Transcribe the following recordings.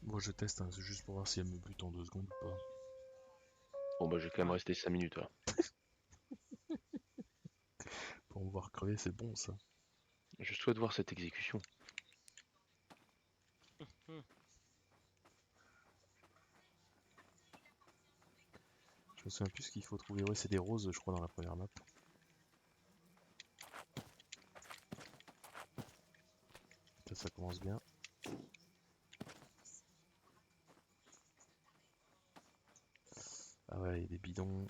Moi je teste, hein, c'est juste pour voir si elle me bute en 2 secondes ou pas. Bon bah je vais quand même rester 5 minutes là. Pour me voir crever, c'est bon ça. Je souhaite voir cette exécution. Je me souviens plus ce qu'il faut trouver. Ouais, c'est des roses, je crois, dans la première map. Ça commence bien. Ah ouais, il y a des bidons.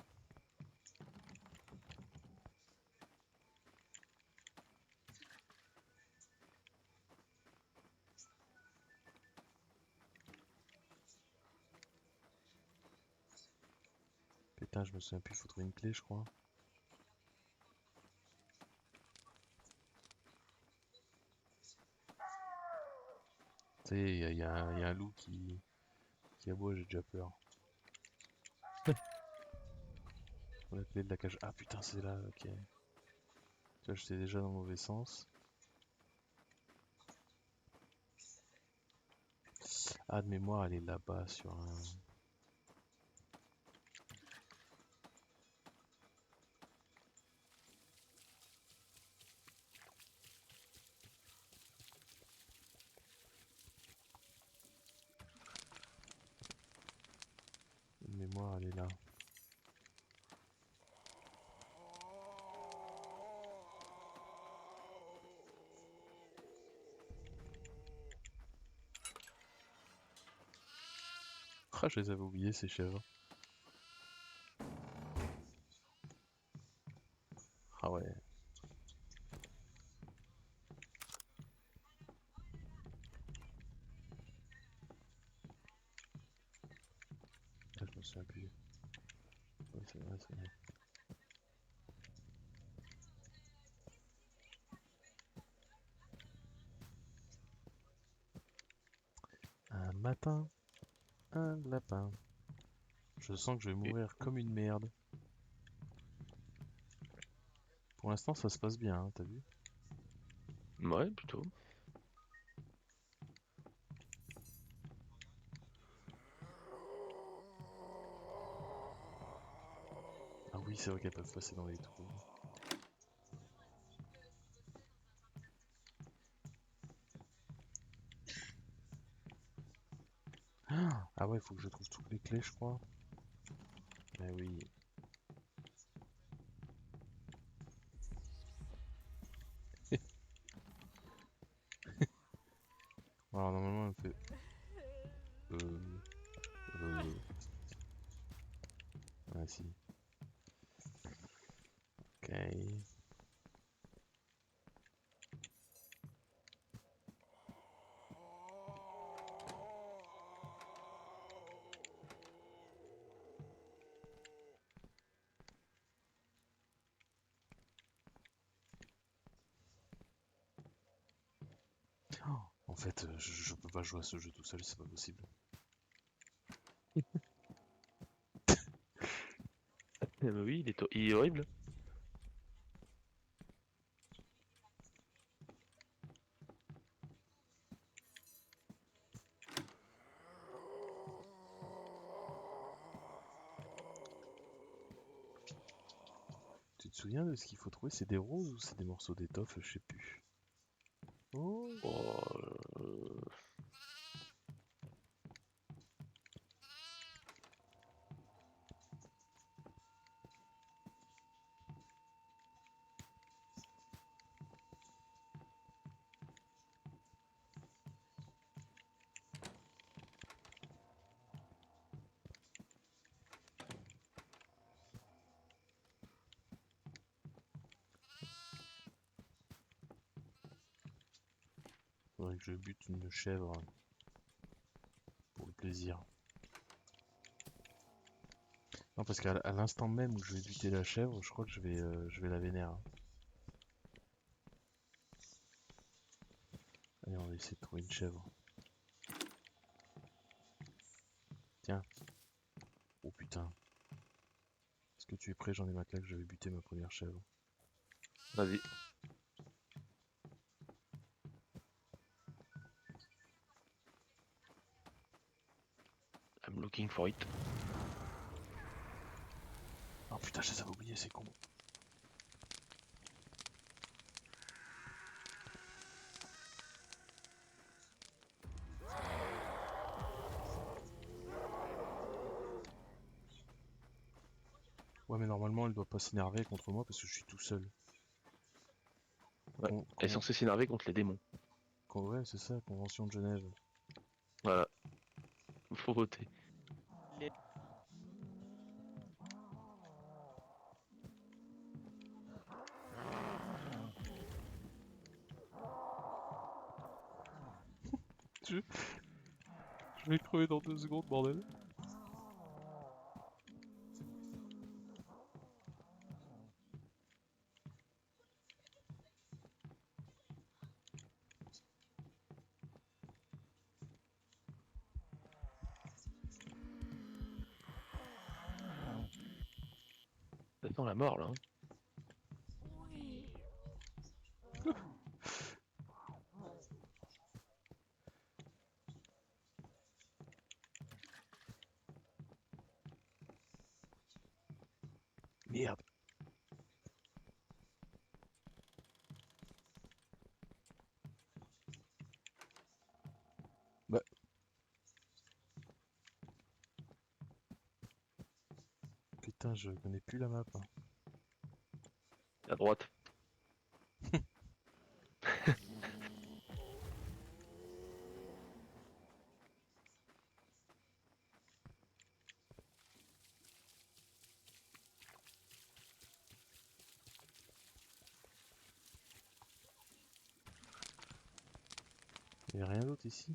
Putain, je me souviens plus, il faut trouver une clé, je crois. Tu sais, il y a un loup qui aboie, j'ai déjà peur. La clé de la cage. Ah putain, c'est là, ok. Tu vois, j'étais déjà dans le mauvais sens. Ah, de mémoire, elle est là-bas sur un. De mémoire, elle est là. Ah, je les avais oubliés, ces chèvres. Ah ouais. Ah, je me souviens plus. Ouais, c'est vrai, c'est vrai. Un matin, un lapin. Je sens que je vais Et... mourir comme une merde. Pour l'instant, ça se passe bien, hein, t'as vu? Ouais, plutôt. Ah oui, c'est vrai qu'elles peuvent passer dans les trous. Ah ouais, il faut que je trouve toutes les clés, je crois. Mais oui. Alors normalement, elle me fait... Euh... Euh... Ah si. Ok. En fait, je peux pas jouer à ce jeu tout seul, c'est pas possible. Eh bah oui, il est horrible. Tu te souviens de ce qu'il faut trouver? C'est des roses ou c'est des morceaux d'étoffe? Je sais plus. Oh. Oh, Faudrait que je bute une chèvre pour le plaisir. Non, parce qu'à l'instant même où je vais buter la chèvre, je crois que je vais la vénérer. Allez, on va essayer de trouver une chèvre. Tiens. Oh putain. Est-ce que tu es prêt? J'en ai ma claque, je vais buter ma première chèvre. vas-y. I'm looking for it. Oh putain, je les avais oubliés, c'est con. Ouais, mais normalement, elle doit pas s'énerver contre moi parce que je suis tout seul. Ouais. Con- Elle est con- censée s'énerver contre les démons. Ouais, c'est ça, Convention de Genève. Voilà. Faut voter. Je, je vais crever dans 2 secondes, bordel. Ça sent la mort là. Hein. Merde. Bah, putain, je connais plus la map. Hein. À droite. Y'a rien d'autre ici?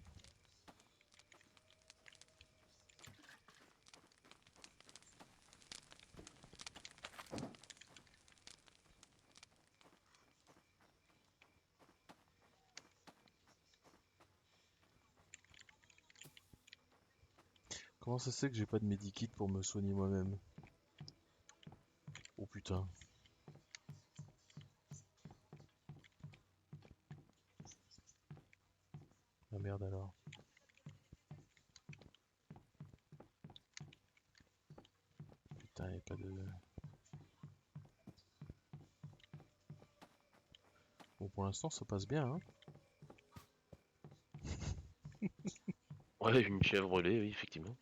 Comment ça se fait que j'ai pas de medikit pour me soigner moi-même? Oh putain. Ah merde alors. Putain, y'a pas de... Bon, pour l'instant, ça passe bien, hein. Ouais, une chèvre brûlée, oui, effectivement.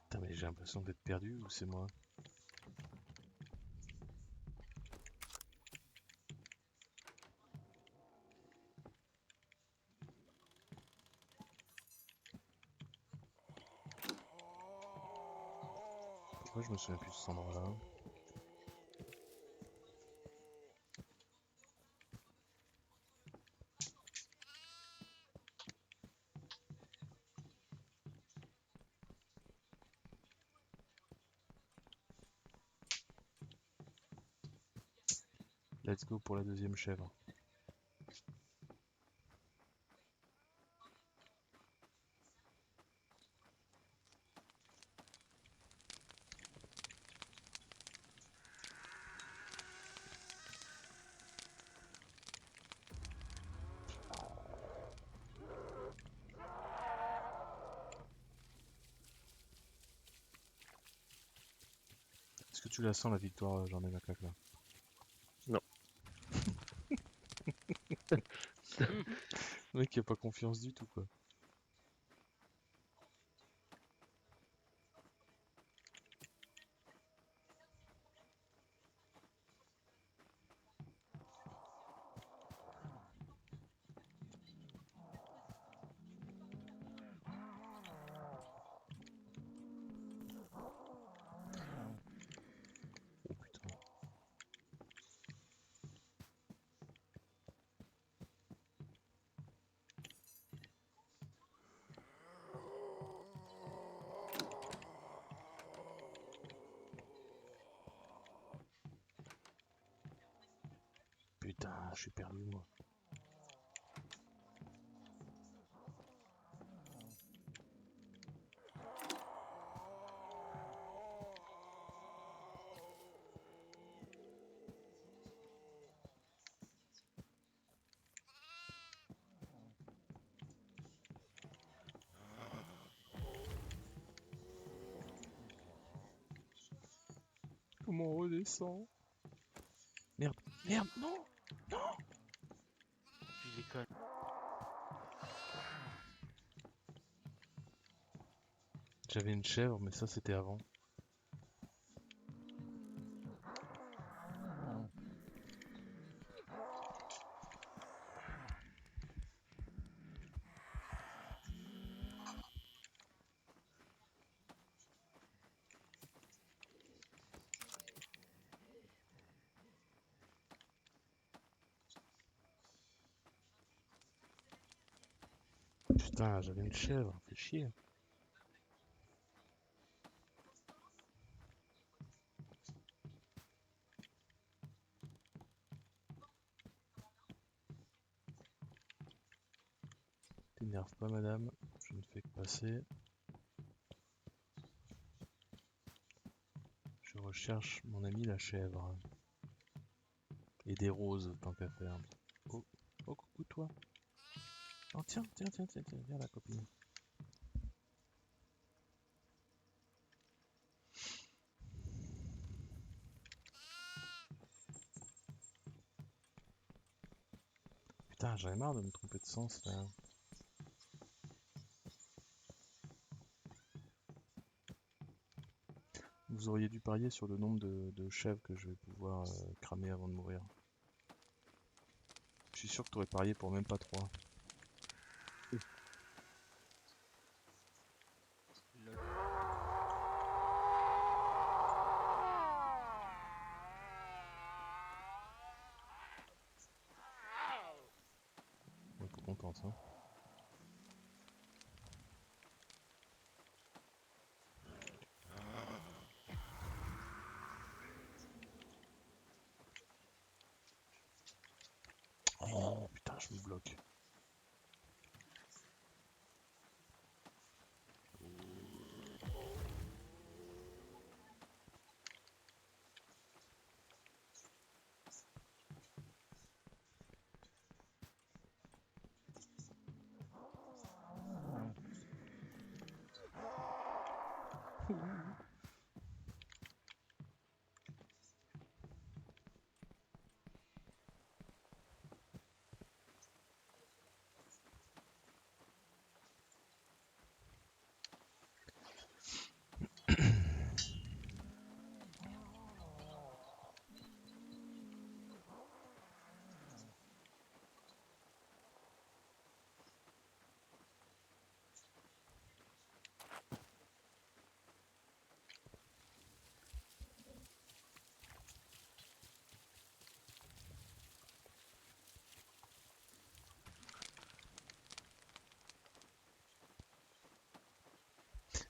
Putain, mais j'ai l'impression d'être perdu ou c'est moi? Pourquoi je me souviens plus de cet endroit-là? Let's go pour la deuxième chèvre. Est-ce que tu la sens la victoire, j'en ai ma claque là? Non. Le mec qui a pas confiance du tout quoi. Oh putain. Putain, je suis perdu moi. Comment on redescend? Merde, merde, non! Tu déconnes. J'avais une chèvre, mais ça c'était avant. Putain, j'avais une chèvre, fait chier. T'énerve pas, madame, je ne fais que passer. Je recherche mon ami la chèvre. Et des roses, tant qu'à faire. Oh, oh, coucou toi. Oh, tiens, tiens, tiens, tiens, tiens, viens la copine. Putain, j'en ai marre de me tromper de sens là. Vous auriez dû parier sur le nombre de chèvres que je vais pouvoir cramer avant de mourir. Je suis sûr que tu aurais parié pour même pas 3. On est pas contente, hein. Oh putain, je me bloque.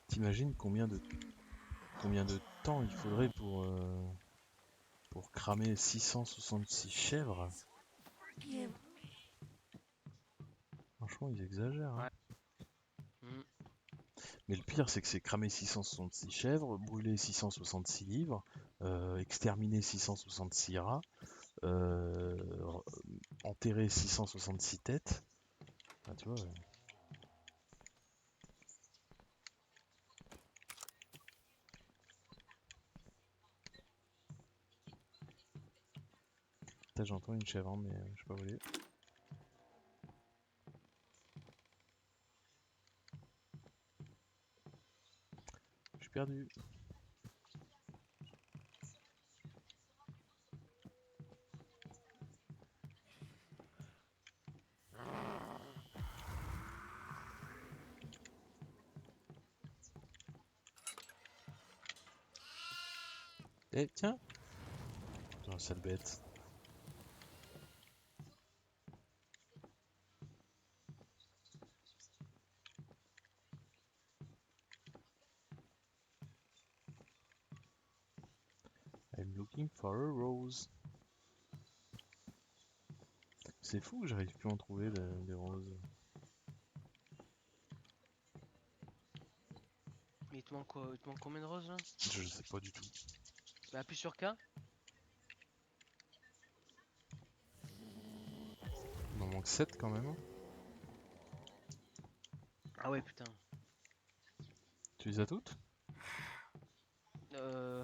T'imagines combien de temps il faudrait pour cramer 666 chèvres? Franchement, ils exagèrent, hein. Ouais. Mm. Mais le pire, c'est que c'est cramer 666 chèvres, brûler 666 livres, exterminer 666 rats, enterrer 666 têtes. Ah, tu vois, putain, j'entends une chèvre, hein, mais je sais pas où elle est. Je suis perdu. Eh, tiens! Putain, sale bête. I'm looking for a rose. C'est fou que j'arrive plus à en trouver des roses. Mais il te manque quoi? Il te manque combien de roses là? Je sais pas du tout. Bah appuie sur K. Il m'en manque 7 quand même. Ah ouais putain. Tu les as toutes? Euh...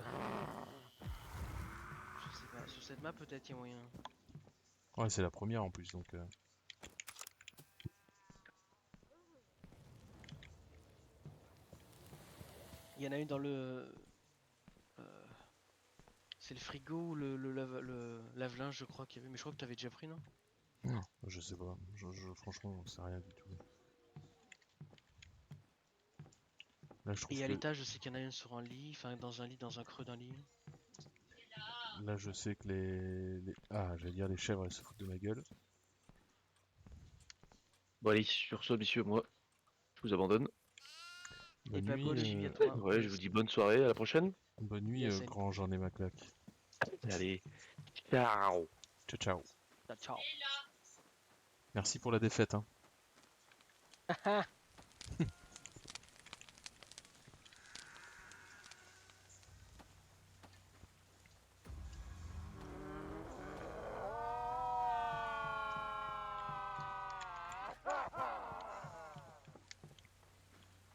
cette map, peut-être, il y a moyen. Ouais, c'est la première en plus, donc... Il y en a une dans le... c'est le frigo ou le lave-linge, je crois qu'il y avait. Mais je crois que t'avais déjà pris, non? Je sais pas, franchement, j'en sais rien du tout. Là, je trouve Et à que... l'étage, je sais qu'il y en a une sur un lit, enfin dans un lit, dans un creux d'un lit. Là, je sais que Ah, j'allais dire les chèvres, elles se foutent de ma gueule. Bon allez, sur ce, messieurs, moi, je vous abandonne. Et Bonne bah, nuit, bonne nuit à toi. Ouais, je vous dis bonne soirée, à la prochaine. bonne nuit, Yes, grand Jean et ma claque. Allez, ciao. Ciao, ciao. ciao. Merci pour la défaite, hein. Ciao.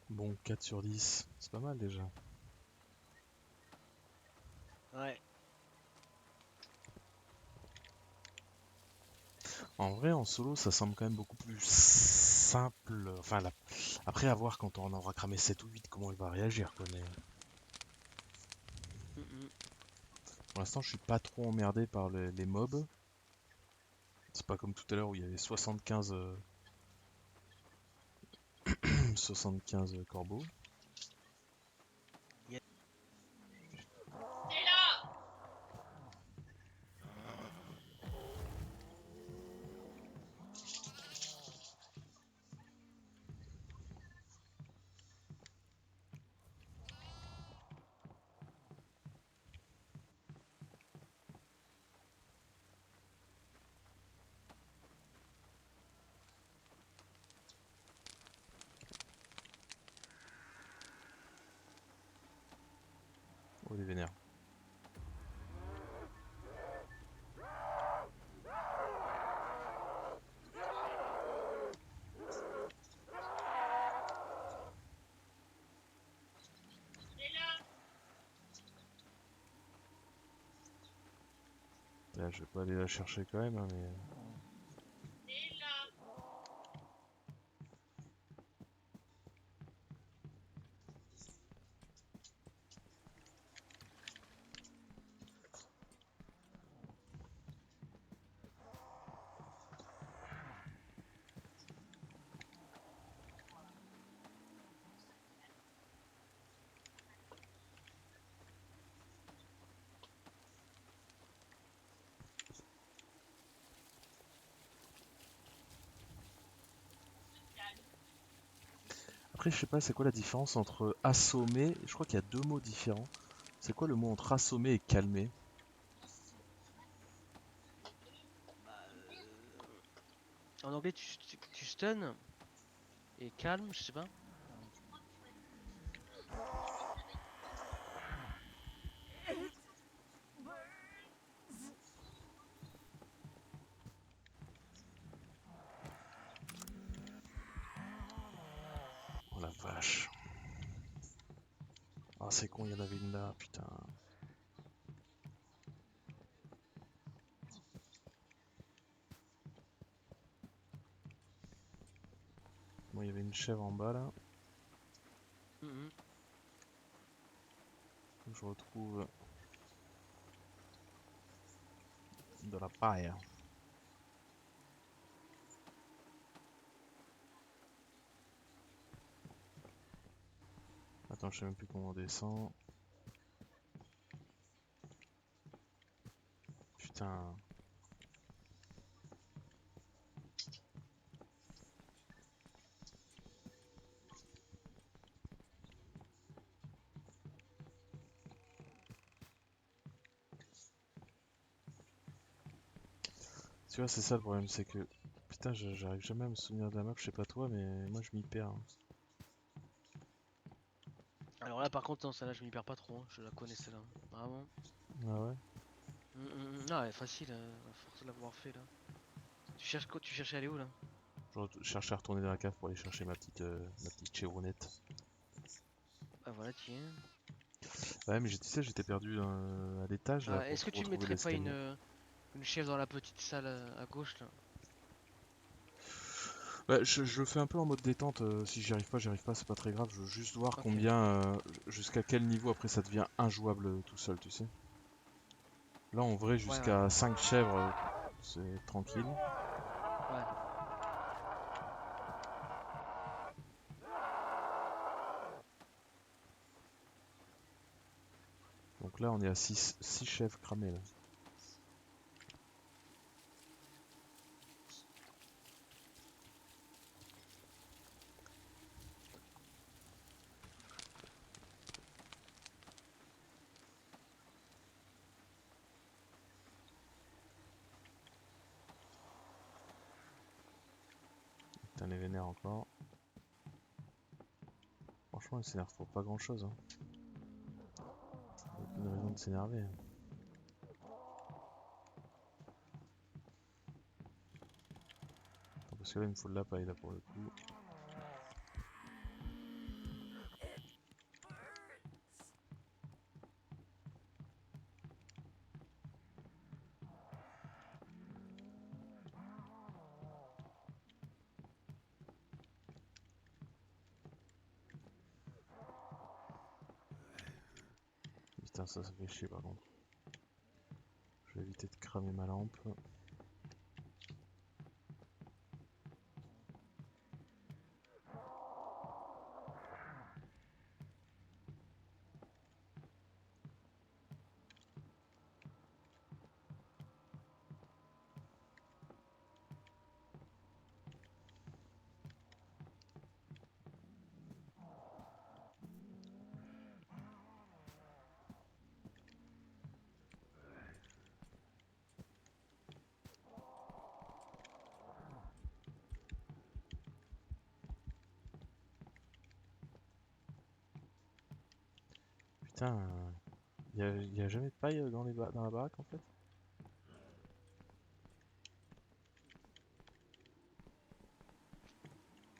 Bon, 4 sur 10, c'est pas mal déjà. Ouais. En vrai, en solo, ça semble quand même beaucoup plus simple. Enfin, après, à voir quand on aura cramé 7 ou 8, comment il va réagir, quoi. Mais Mm, pour l'instant, je suis pas trop emmerdé par les mobs. C'est pas comme tout à l'heure où il y avait 75, 75 corbeaux. yeah. Oh, les vénères. Là, je vais pas aller la chercher quand même, hein, mais... Après, je sais pas, c'est quoi la différence entre assommer... Je crois qu'il y a deux mots différents. C'est quoi le mot entre assommer et calmer? En anglais, tu stun et calme, je sais pas. Oh la vache. Ah, c'est con, il y en avait une là, putain. Bon, il y avait une chèvre en bas là. Mm, Faut que je retrouve de la paille. Attends, je sais même plus comment on descend. Putain. Tu vois, c'est ça le problème, c'est que... Putain, j'arrive jamais à me souvenir de la map, je sais pas toi, mais moi je m'y perds, hein. Alors là, par contre, non, celle-là, je m'y perds pas trop, hein. Je la connais celle-là. Vraiment. Ah ouais? Ah, ouais, facile, à force de l'avoir fait là. Tu cherches quoi? Tu cherchais à aller où là? Je cherchais à retourner dans la cave pour aller chercher ma petite chevronnette. Ah voilà, tiens. Ouais, mais tu sais, j'étais perdu à l'étage là Ah, pour est-ce que tu retrouver mettrais pas l'escalier. Une chèvre dans la petite salle à gauche là. Bah, je le fais un peu en mode détente. Si j'y arrive pas, c'est pas très grave. Je veux juste voir Ok. combien, jusqu'à quel niveau après ça devient injouable tout seul, tu sais. Là, en vrai, Ouais, ouais. jusqu'à 5 chèvres, c'est tranquille. Ouais. Donc là, on est à 6 chèvres cramés là. Putain, les vénères encore. Franchement, ils s'énervent pour pas grand chose. Hein. Aucune raison de s'énerver. Attends, parce que là, il me faut de la paille là pour le coup. Putain, ça fait chier par contre. Je vais éviter de cramer ma lampe. Putain, y a jamais de paille dans dans la baraque en fait?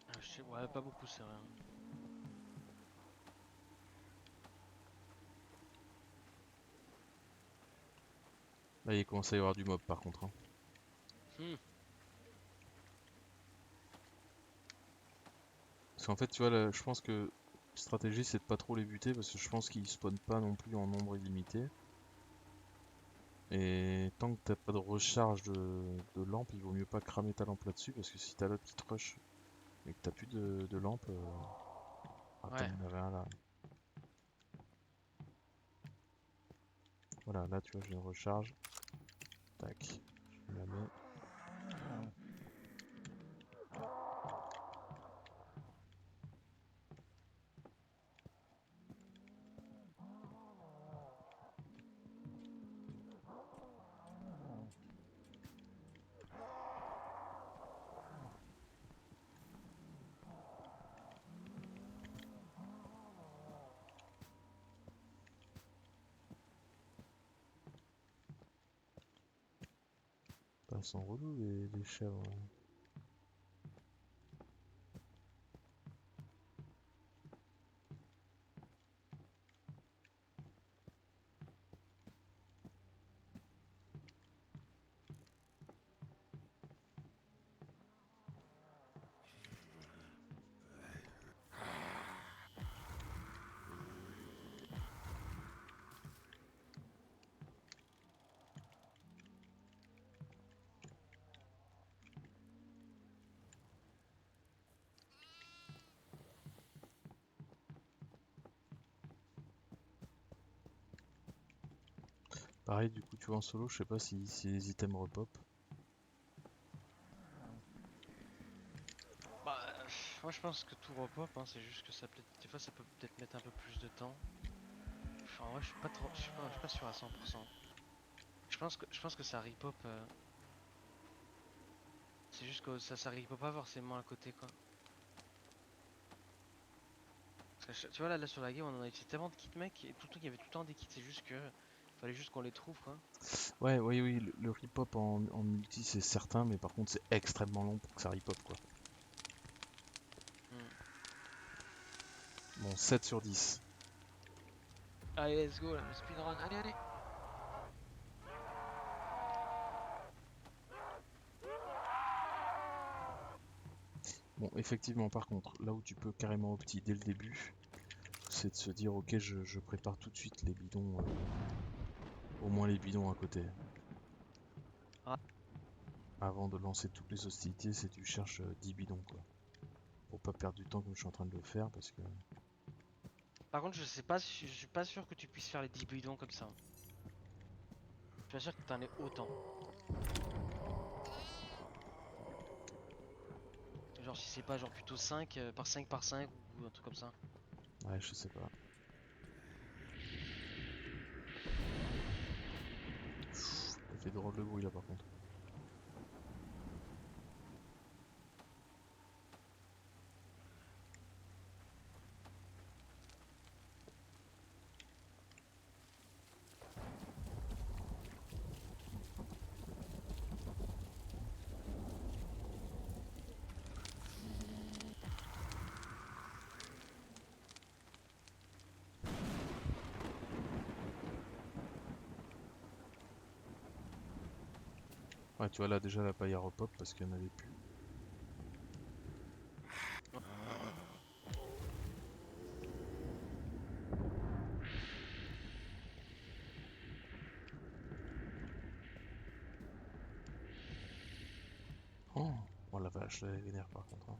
Ah, je sais, ouais, pas beaucoup, c'est vrai. Là, il commence à y avoir du mob par contre. Hein. Hmm. Parce qu'en fait, tu vois, là, je pense que la stratégie c'est de pas trop les buter parce que je pense qu'ils spawnent pas non plus en nombre illimité. Et tant que t'as pas de recharge de lampe, il vaut mieux pas cramer ta lampe là-dessus parce que si t'as l'autre qui te rush et que t'as plus de lampe. Attends, Ouais. il y en avait un là. Voilà, là tu vois, j'ai une recharge. Tac, je la mets. Bah, elles sont relous les chèvres. Pareil, du coup, tu vois, en solo, je sais pas si les items repop. Bah, moi je pense que tout repop, hein, c'est juste que ça peut des fois ça peut peut-être mettre un peu plus de temps. Enfin, ouais, je suis pas trop, je suis pas sûr à 100%. Je pense que ça repop. C'est juste que ça repop pas forcément à côté quoi. Parce que tu vois là sur la game on en a utilisé tellement de kits mec et tout le temps il y avait tout le temps des kits, c'est juste que fallait juste qu'on les trouve quoi. Ouais, oui, oui, le repop en multi c'est certain, mais par contre c'est extrêmement long pour que ça repop quoi. Hmm. Bon, 7 sur 10. Allez let's go là, speedrun, allez allez. Bon, effectivement, par contre, là où tu peux carrément opti dès le début, c'est de se dire, ok, je prépare tout de suite les bidons, au moins les bidons à côté. Ah. Avant de lancer toutes les hostilités, c'est tu cherches 10 bidons, quoi. Pour pas perdre du temps comme je suis en train de le faire, parce que... Par contre, je sais pas, je suis pas sûr que tu puisses faire les 10 bidons comme ça. Je suis pas sûr que t'en aies autant. Genre si c'est pas genre plutôt 5 par 5 par 5 ou un truc comme ça. Ouais, je sais pas. Ça fait drôle de bruit là par contre. Ouais, tu vois là déjà la paille à repop parce qu'il n'y en avait plus. Oh, oh la vache, là elle est vénère par contre, hein.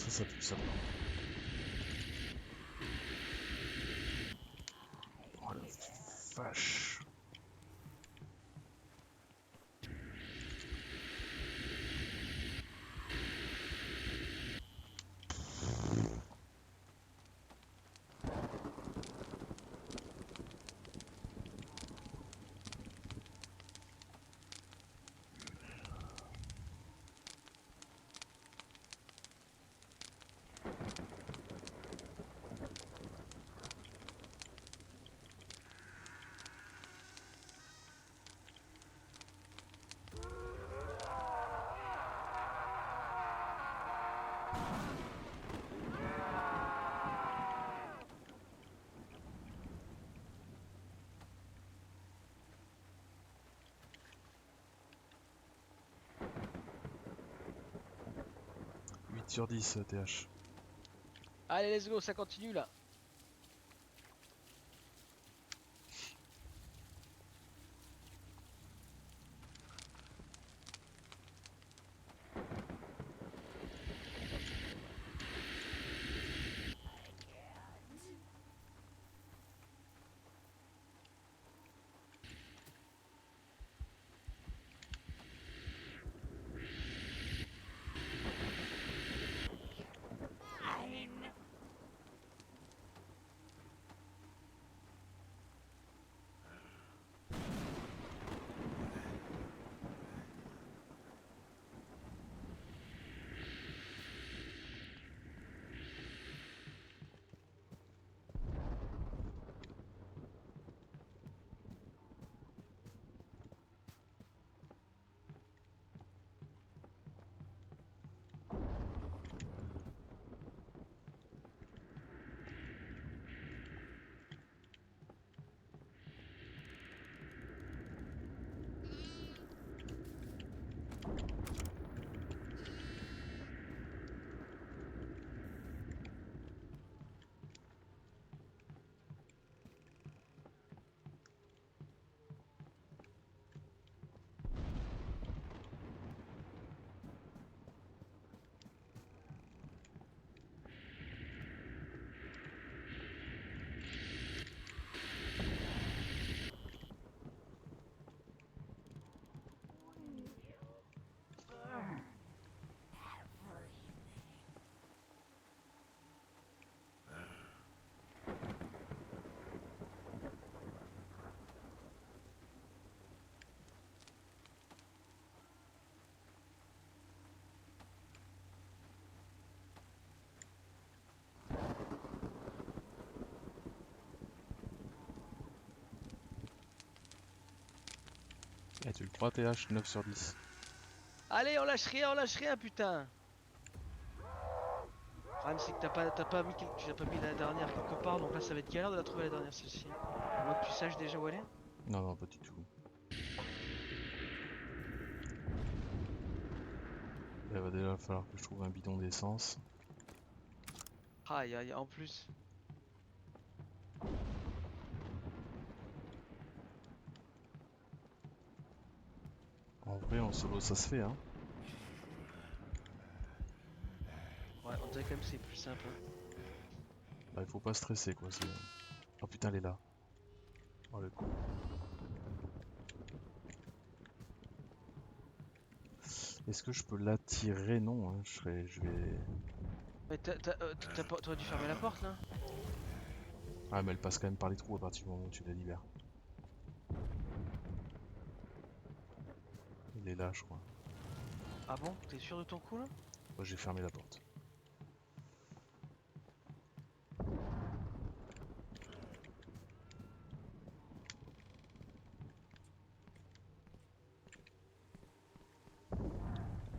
Ça pue ça. Oh la vache. Huit sur 10 TH. Allez, let's go, ça continue là. Eh, tu le crois, TH 9 sur 10. Allez, on lâche rien, putain. Le problème, c'est que tu l'as pas mis la dernière quelque part, donc là, ça va être galère de la trouver la dernière, celle-ci. À moins que tu saches déjà où elle est. Non, non, pas du tout. Il va déjà falloir que je trouve un bidon d'essence. Aïe, aïe, en plus. En vrai, en solo, ça se fait, hein. Ouais, on dirait quand même que c'est plus simple. Hein. Bah, il faut pas stresser, quoi. Oh putain, elle est là. Oh le con. Est-ce que je peux l'attirer? Non, hein, je vais... Mais t'aurais dû fermer la porte là. Ah, mais elle passe quand même par les trous à partir du moment où tu la libères. Il est là, je crois. Ah bon? T'es sûr de ton coup là? Moi, j'ai fermé la porte.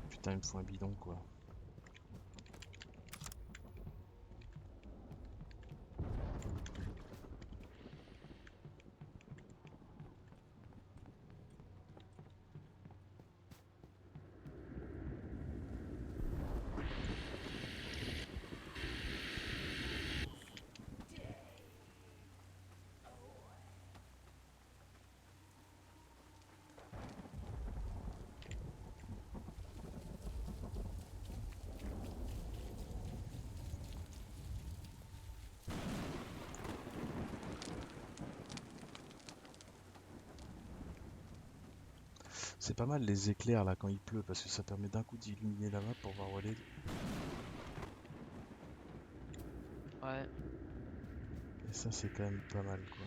Putain, il me faut un bidon, quoi. C'est pas mal les éclairs là quand il pleut parce que ça permet d'un coup d'illuminer la map pour voir où elle est. Ouais. Et ça c'est quand même pas mal quoi.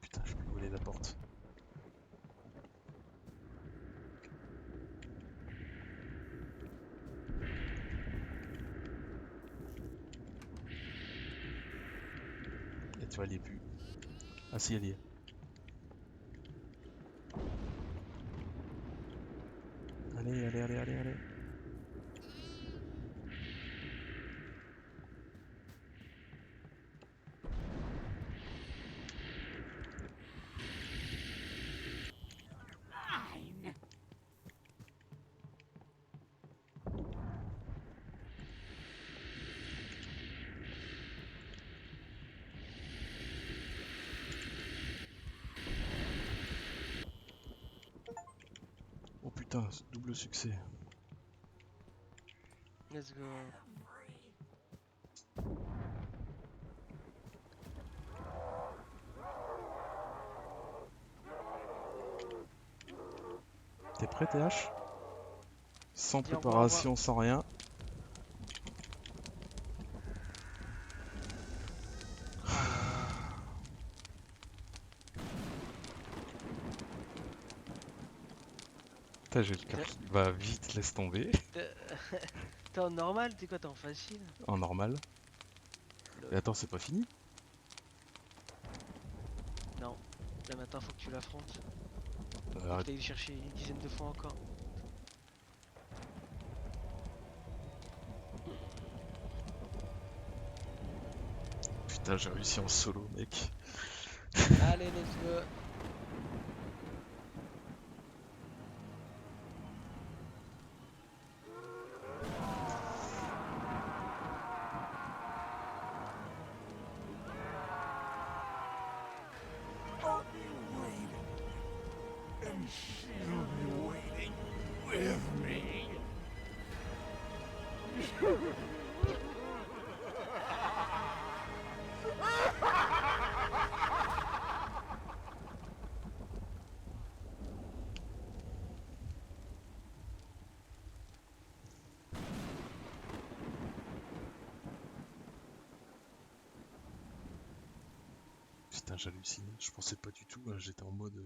Putain, je peux voler la porte. Et tu vois, elle y est plus. Ah si, elle y est. Allez, allez, allez, allez, allez. Oh putain, double succès. Let's go. T'es prêt TH? Sans Dis au revoir, au revoir. préparation, sans rien. Ah là là. Putain, j'ai le cœur qui va vite, laisse tomber. T'es t'es en normal? T'es quoi? T'es en facile? En normal. Et attends, c'est pas fini? Non. Là maintenant faut que tu l'affrontes. Faut que Arrête. t'ailles le chercher une dizaine de fois encore. Putain, j'ai réussi en solo, mec. Allez, let's go. I'll be waiting, and she'll be waiting with me. Putain, j'hallucine. Je pensais pas du tout. J'étais en mode.